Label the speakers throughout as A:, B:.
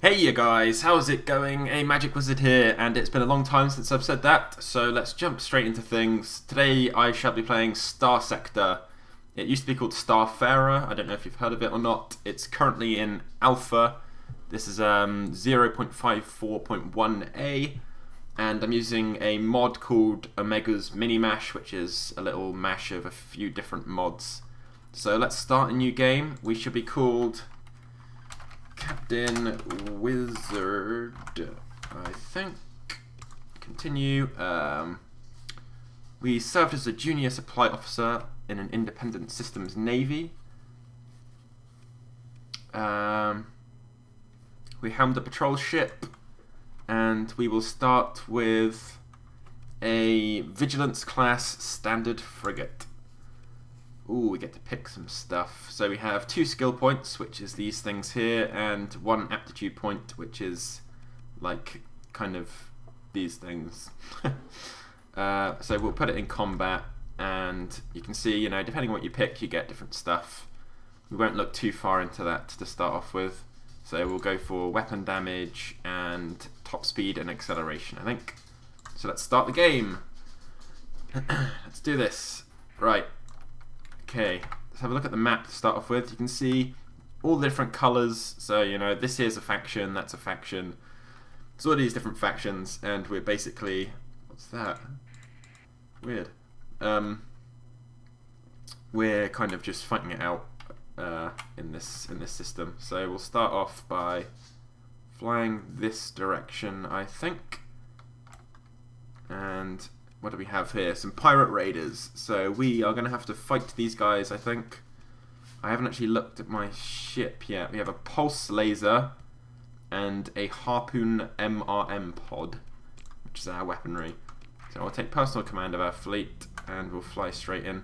A: Hey you guys, how's it going? A Magic Wizard here, and it's been a long time since I've said that, so let's jump straight into things. Today I shall be playing Starsector. It used to be called Starfarer, I don't know if you've heard of it or not. It's currently in Alpha. This is 0.54.1a, and I'm using a mod called Omega's Mini Mash, which is a little mash of a few different mods. So let's start a new game. We should be called Captain Wizard, I think. Continue. We served as a junior supply officer in an independent systems navy. We helmed a patrol ship, and we will start with a Vigilance class standard frigate. Ooh, we get to pick some stuff. So we have 2 skill points, which is these things here, and 1 aptitude point, which is like kind of these things. So we'll put it in combat, and you can see, depending on what you pick, you get different stuff. We won't look too far into that to start off with. So we'll go for weapon damage and top speed and acceleration, I think. So let's start the game. Let's do this. Right. Okay, let's have a look at the map to start off with. You can see all the different colours. So, this here's a faction, that's a faction. There's all these different factions, and we're basically... What's that? Weird. We're kind of just fighting it out in this system. So we'll start off by flying this direction, I think. And... what do we have here? Some pirate raiders. So we are going to have to fight these guys, I think. I haven't actually looked at my ship yet. We have a pulse laser and a harpoon MRM pod, which is our weaponry. So I'll take personal command of our fleet and we'll fly straight in.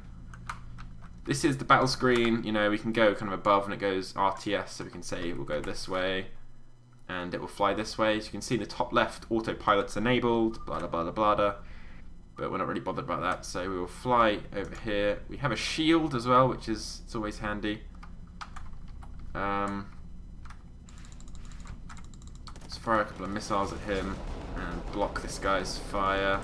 A: This is the battle screen. We can go kind of above and it goes RTS, so we can say we'll go this way and it will fly this way. So you can see in the top left, autopilot's enabled, blah blah blah blah blah. But we're not really bothered about that, so we will fly over here. We have a shield as well, which is it's always handy. Let's fire a couple of missiles at him and block this guy's fire.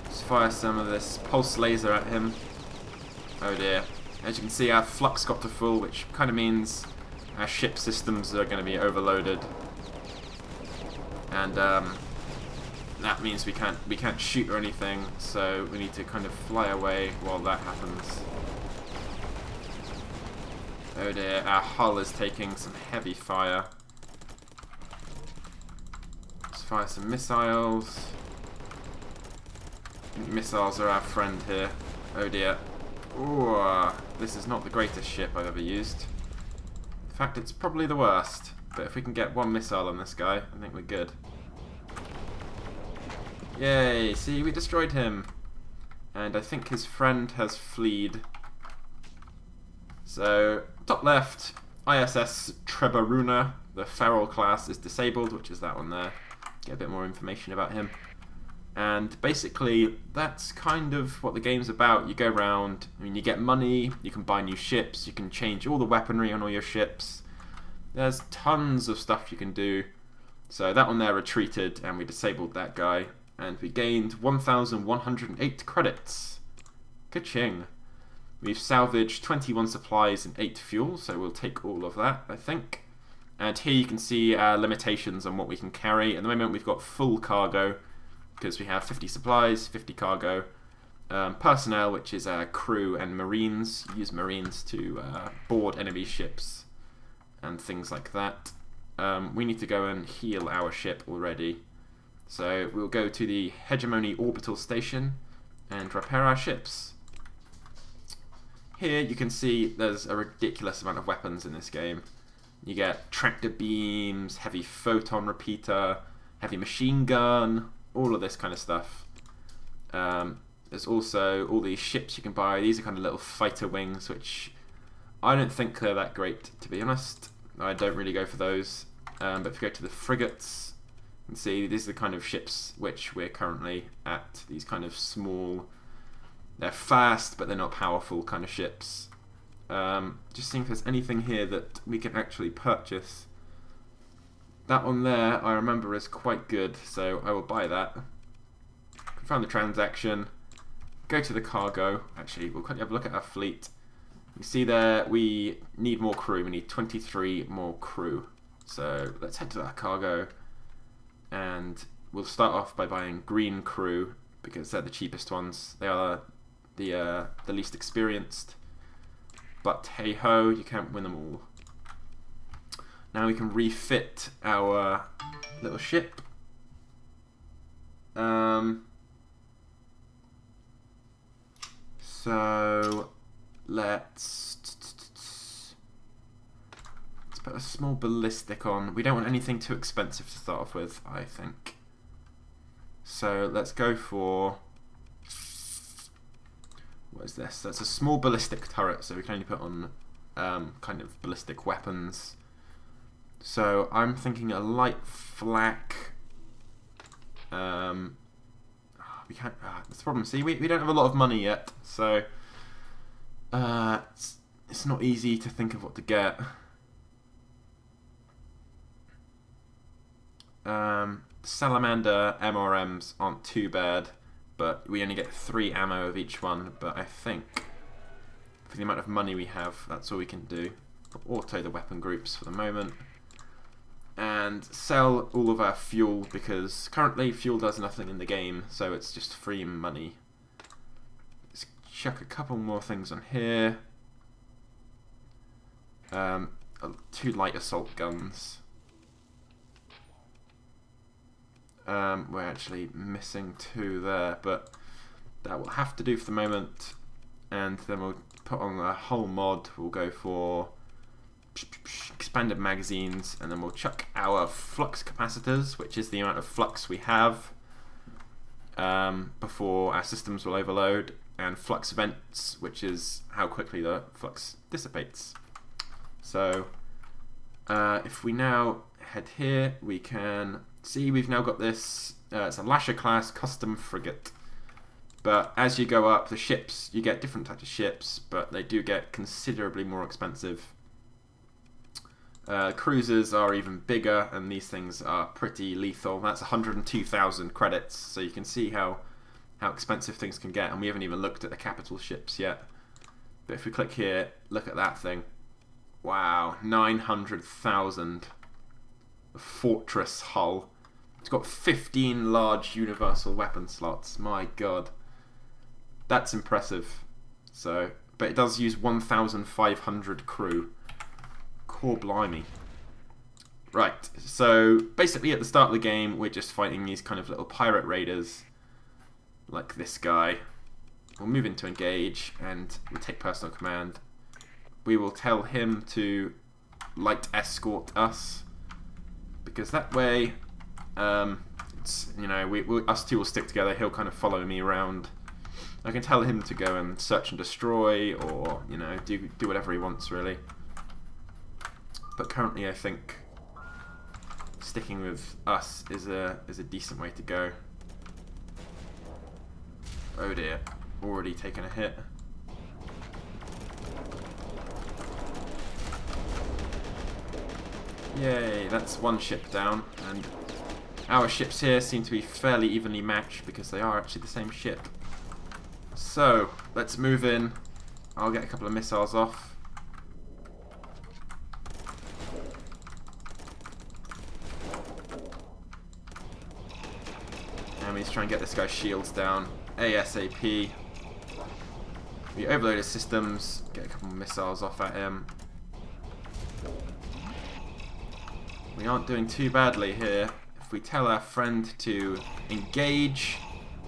A: Let's fire some of this pulse laser at him. Oh dear. As you can see, our flux got to full, which kind of means our ship systems are going to be overloaded. And that means we can't shoot or anything, so we need to kind of fly away while that happens. Oh dear, our hull is taking some heavy fire. Let's fire some missiles. I think missiles are our friend here. Oh dear. Ooh, this is not the greatest ship I've ever used. In fact, it's probably the worst. But if we can get 1 missile on this guy, I think we're good. Yay! See, we destroyed him. And I think his friend has fled. So, top left, ISS Trebaruna. The Feral class is disabled, which is that one there. Get a bit more information about him. And basically, that's kind of what the game's about. You go around, you get money, you can buy new ships, you can change all the weaponry on all your ships. There's tons of stuff you can do. So that one there retreated and we disabled that guy. And we gained 1,108 credits. Ka-ching. We've salvaged 21 supplies and 8 fuel, so we'll take all of that, I think. And here you can see our limitations on what we can carry. At the moment we've got full cargo, because we have 50 supplies, 50 cargo. Personnel, which is our crew and marines. Use marines to board enemy ships and things like that. We need to go and heal our ship already. So we'll go to the Hegemony Orbital Station and repair our ships. Here you can see there's a ridiculous amount of weapons in this game. You get tractor beams, heavy photon repeater, heavy machine gun, all of this kind of stuff. There's also all these ships you can buy. These are kind of little fighter wings, which I don't think they're that great, to be honest. I don't really go for those. But if you go to the frigates, you can see these are the kind of ships which we're currently at. These kind of small, they're fast but they're not powerful kind of ships. Just seeing if there's anything here that we can actually purchase. That one there, I remember, is quite good, so I will buy that. Confirm the transaction. Go to the cargo. Actually, we'll quickly have a look at our fleet. You see there, we need more crew. We need 23 more crew. So let's head to that cargo, and we'll start off by buying green crew because they're the cheapest ones. They are the least experienced. But hey ho, you can't win them all. Now we can refit our little ship. So let's put a small ballistic on. We don't want anything too expensive to start off with, I think. So let's go for, what is this? That's a small ballistic turret, so we can only put on kind of ballistic weapons. So I'm thinking a light flak. We can't. That's the problem. See, we don't have a lot of money yet, so it's not easy to think of what to get. Salamander MRMs aren't too bad, but we only get 3 ammo of each one. But I think for the amount of money we have, that's all we can do. Auto the weapon groups for the moment. And sell all of our fuel, because currently fuel does nothing in the game, so it's just free money. Let's chuck a couple more things on here. 2 light assault guns. We're actually missing 2 there, but that will have to do for the moment. And then we'll put on a whole mod. We'll go for expanded magazines, and then we'll chuck our flux capacitors, which is the amount of flux we have before our systems will overload, and flux vents, which is how quickly the flux dissipates. So if we now head here, we can see we've now got this, it's a Lasher class custom frigate. But as you go up the ships, you get different types of ships, but they do get considerably more expensive. Cruisers are even bigger, and these things are pretty lethal. That's 102,000 credits, so you can see how expensive things can get, and we haven't even looked at the capital ships yet. But if we click here, look at that thing. Wow, 900,000. A fortress hull. It's got 15 large universal weapon slots. My god. That's impressive. So, but it does use 1,500 crew. Core blimey. Right, so basically at the start of the game we're just fighting these kind of little pirate raiders like this guy. We'll move into engage and we'll take personal command. We will tell him to light escort us, because that way it's, you know, us two will stick together. He'll kind of follow me around. I can tell him to go and search and destroy, or, you know, do whatever he wants really. But currently I think sticking with us is a decent way to go. Oh dear, already taken a hit. Yay, that's one ship down, and our ships here seem to be fairly evenly matched because they are actually the same ship. So, let's move in. I'll get a couple of missiles off. And we just try and get this guy's shields down ASAP. We overload his systems, get a couple of missiles off at him. We aren't doing too badly here. If we tell our friend to engage,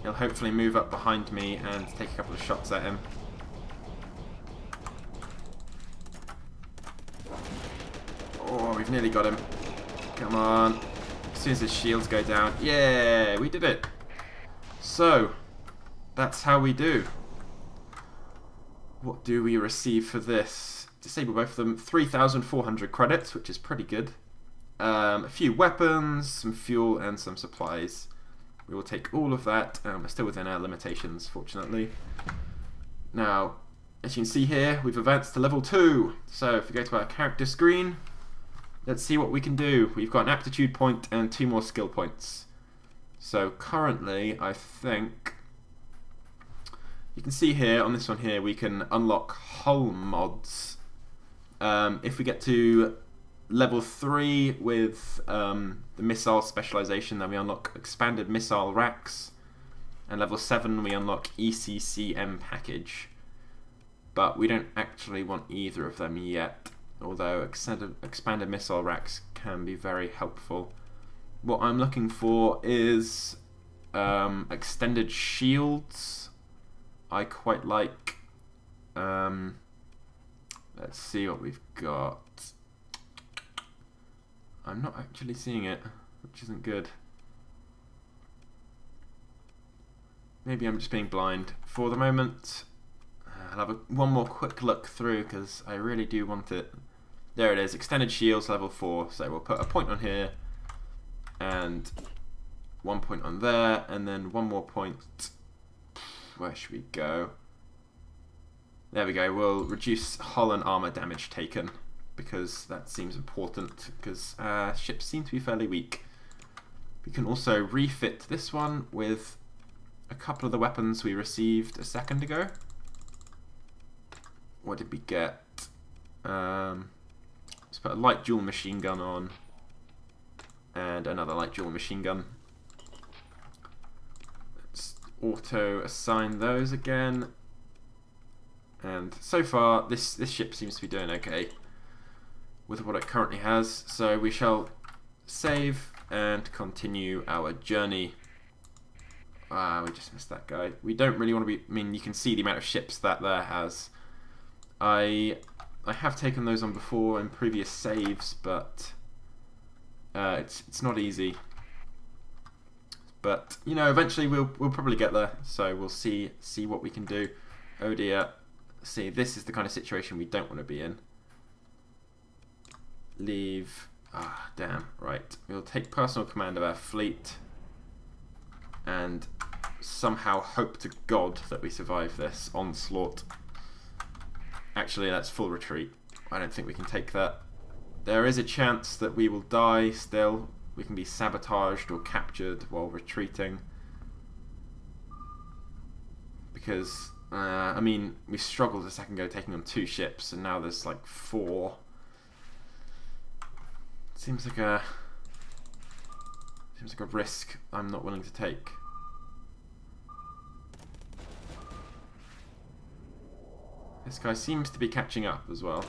A: he'll hopefully move up behind me and take a couple of shots at him. Oh, we've nearly got him. Come on. As soon as his shields go down. Yeah, we did it. So, that's how we do. What do we receive for this? Disable both of them. 3,400 credits, which is pretty good. A few weapons, some fuel, and some supplies. We will take all of that. We're still within our limitations, fortunately. Now, as you can see here, we've advanced to level 2. So if we go to our character screen, let's see what we can do. We've got an aptitude point and 2 more skill points. So currently, I think you can see here on this one here, we can unlock hull mods. If we get to level 3 with the missile specialization, then we unlock expanded missile racks. And level 7 we unlock ECCM package. But we don't actually want either of them yet, although expanded missile racks can be very helpful. What I'm looking for is extended shields. I quite like. Let's see what we've got. I'm not actually seeing it, which isn't good. Maybe I'm just being blind. For the moment, I'll have one more quick look through because I really do want it. There it is, extended shields level 4. So we'll put a point on here and 1 point on there, and then 1 more point. Where should we go? There we go. We'll reduce hull and armor damage taken because that seems important because ships seem to be fairly weak. We can also refit this one with a couple of the weapons we received a second ago. What did we get? Let's put a light dual machine gun on and another light dual machine gun. Let's auto assign those again. And so far this ship seems to be doing okay with what it currently has, so we shall save and continue our journey. We just missed that guy. We don't really want to be. I mean, you can see the amount of ships that there has. I have taken those on before in previous saves, but it's not easy. But you know, eventually we'll probably get there. So we'll see what we can do. Oh dear. See, this is the kind of situation we don't want to be in. Leave. Ah, damn. Right. We'll take personal command of our fleet and somehow hope to God that we survive this onslaught. Actually, that's full retreat. I don't think we can take that. There is a chance that we will die still. We can be sabotaged or captured while retreating. Because, I mean, we struggled a second ago taking on 2 ships, and now there's like 4. Seems like a risk I'm not willing to take. This guy seems to be catching up as well.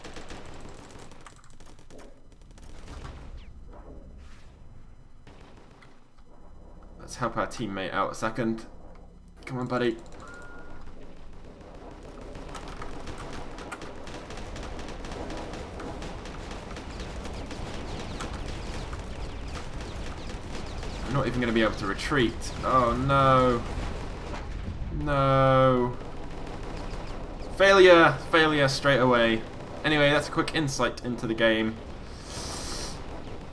A: Let's help our teammate out a second. Come on, buddy. I'm not even going to be able to retreat. Oh no. No. Failure! Failure straight away. Anyway, that's a quick insight into the game.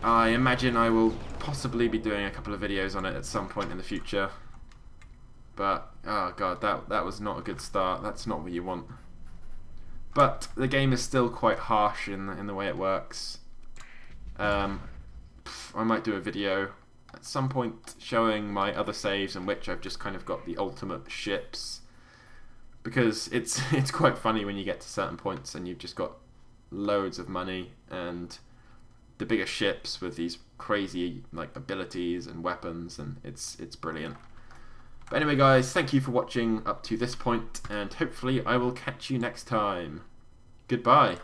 A: I imagine I will possibly be doing a couple of videos on it at some point in the future. But, oh god, that was not a good start. That's not what you want. But the game is still quite harsh in the way it works. I might do a video at some point showing my other saves in which I've just kind of got the ultimate ships. Because it's quite funny when you get to certain points and you've just got loads of money and the bigger ships with these crazy like abilities and weapons, and it's brilliant. But anyway guys, thank you for watching up to this point, and hopefully I will catch you next time. Goodbye.